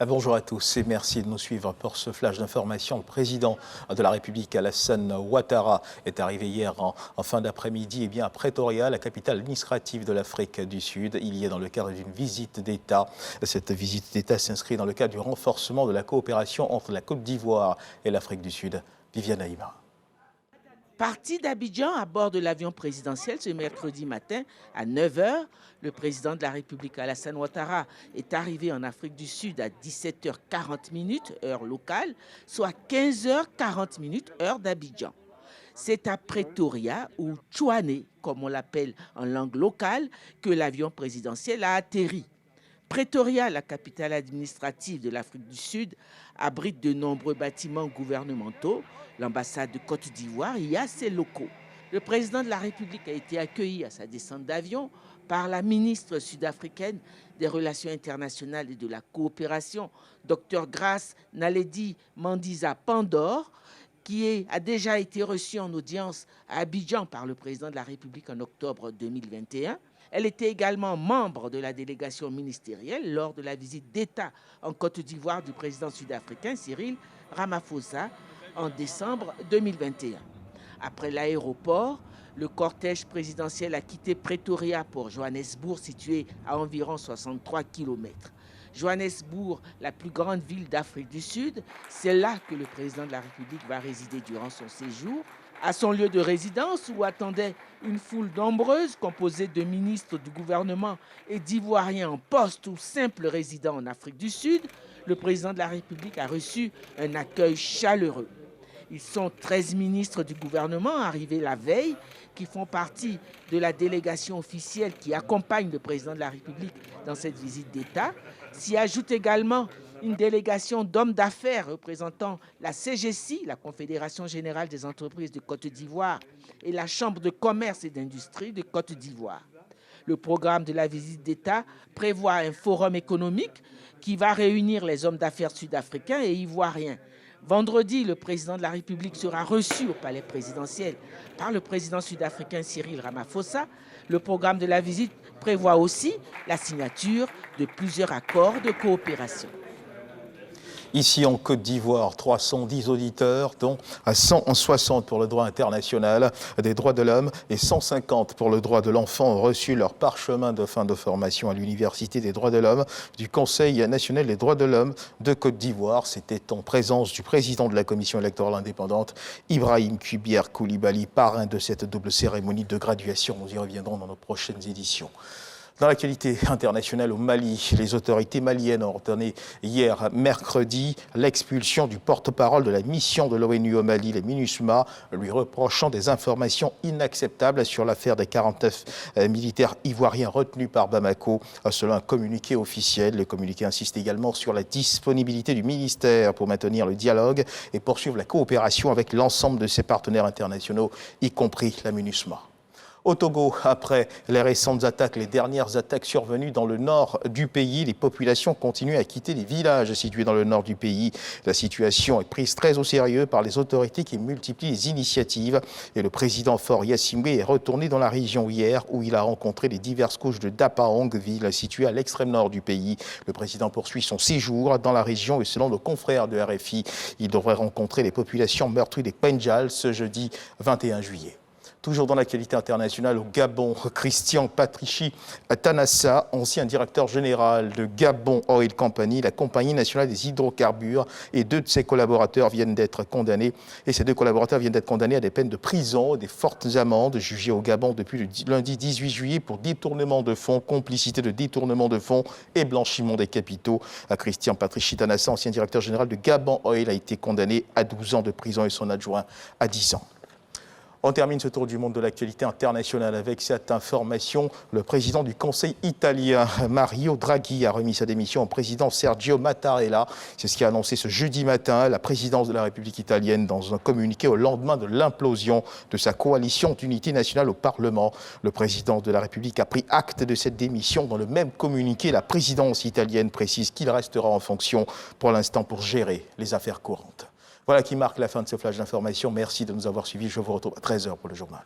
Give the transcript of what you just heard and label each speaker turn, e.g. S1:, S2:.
S1: Bonjour à tous et merci de nous suivre pour ce flash d'information. Le président de la République, Alassane Ouattara, est arrivé hier en fin d'après-midi à Pretoria, la capitale administrative de l'Afrique du Sud. Il y est dans le cadre d'une visite d'État. Cette visite d'État s'inscrit dans le cadre du renforcement de la coopération entre la Côte d'Ivoire et l'Afrique du Sud. Viviane Aïma.
S2: Parti d'Abidjan à bord de l'avion présidentiel ce mercredi matin à 9 h, le président de la République Alassane Ouattara est arrivé en Afrique du Sud à 17h40 heure locale, soit 15h40 heure d'Abidjan. C'est à Pretoria, ou Tchouané, comme on l'appelle en langue locale, que l'avion présidentiel a atterri. Pretoria, la capitale administrative de l'Afrique du Sud, abrite de nombreux bâtiments gouvernementaux. L'ambassade de Côte d'Ivoire y a ses locaux. Le président de la République a été accueilli à sa descente d'avion par la ministre sud-africaine des Relations internationales et de la coopération, Dr Grace Naledi Mandiza Pandor, qui a déjà été reçue en audience à Abidjan par le président de la République en octobre 2021. Elle était également membre de la délégation ministérielle lors de la visite d'État en Côte d'Ivoire du président sud-africain Cyril Ramaphosa en décembre 2021. Après l'aéroport, le cortège présidentiel a quitté Pretoria pour Johannesburg, situé à environ 63 km. Johannesburg, la plus grande ville d'Afrique du Sud, c'est là que le président de la République va résider durant son séjour. À son lieu de résidence, où attendait une foule nombreuse composée de ministres du gouvernement et d'Ivoiriens en poste ou simples résidents en Afrique du Sud, le président de la République a reçu un accueil chaleureux. Ils sont 13 ministres du gouvernement arrivés la veille, qui font partie de la délégation officielle qui accompagne le président de la République dans cette visite d'État. S'y ajoute également une délégation d'hommes d'affaires représentant la CGC, la Confédération Générale des Entreprises de Côte d'Ivoire, et la Chambre de Commerce et d'Industrie de Côte d'Ivoire. Le programme de la visite d'État prévoit un forum économique qui va réunir les hommes d'affaires sud-africains et ivoiriens. Vendredi, le président de la République sera reçu au palais présidentiel par le président sud-africain Cyril Ramaphosa. Le programme de la visite prévoit aussi la signature de plusieurs accords de coopération.
S1: Ici en Côte d'Ivoire, 310 auditeurs, dont 160 pour le droit international des droits de l'homme et 150 pour le droit de l'enfant, ont reçu leur parchemin de fin de formation à l'Université des droits de l'homme du Conseil national des droits de l'homme de Côte d'Ivoire. C'était en présence du président de la commission électorale indépendante, Ibrahim Kubier Koulibaly, parrain de cette double cérémonie de graduation. Nous y reviendrons dans nos prochaines éditions. Dans l'actualité internationale au Mali, les autorités maliennes ont ordonné hier mercredi l'expulsion du porte-parole de la mission de l'ONU au Mali, les MINUSMA, lui reprochant des informations inacceptables sur l'affaire des 49 militaires ivoiriens retenus par Bamako. Selon un communiqué officiel, le communiqué insiste également sur la disponibilité du ministère pour maintenir le dialogue et poursuivre la coopération avec l'ensemble de ses partenaires internationaux, y compris la MINUSMA. Au Togo, après les récentes attaques, les dernières attaques survenues dans le nord du pays, les populations continuent à quitter les villages situés dans le nord du pays. La situation est prise très au sérieux par les autorités qui multiplient les initiatives. Et le président Faure Gnassingbé est retourné dans la région hier où il a rencontré les diverses couches de Dapaong, ville située à l'extrême nord du pays. Le président poursuit son séjour dans la région et selon nos confrères de RFI, il devrait rencontrer les populations meurtries des Pendjal ce jeudi 21 juillet. Toujours dans l'actualité internationale, au Gabon, Christian Patrici Tanassa, ancien directeur général de Gabon Oil Company, la compagnie nationale des hydrocarbures, et deux de ses collaborateurs viennent d'être condamnés. Et ces deux collaborateurs viennent d'être condamnés à des peines de prison, des fortes amendes, jugées au Gabon depuis le lundi 18 juillet pour détournement de fonds, complicité de détournement de fonds et blanchiment des capitaux. Christian Patrici Tanassa, ancien directeur général de Gabon Oil, a été condamné à 12 ans de prison et son adjoint à 10 ans. On termine ce tour du monde de l'actualité internationale avec cette information. Le président du Conseil italien, Mario Draghi, a remis sa démission au président Sergio Mattarella. C'est ce qu'a annoncé ce jeudi matin la présidence de la République italienne dans un communiqué au lendemain de l'implosion de sa coalition d'unité nationale au Parlement. Le président de la République a pris acte de cette démission. Dans le même communiqué, la présidence italienne précise qu'il restera en fonction pour l'instant pour gérer les affaires courantes. Voilà qui marque la fin de ce flash d'information. Merci de nous avoir suivis. Je vous retrouve à 13 h pour le journal.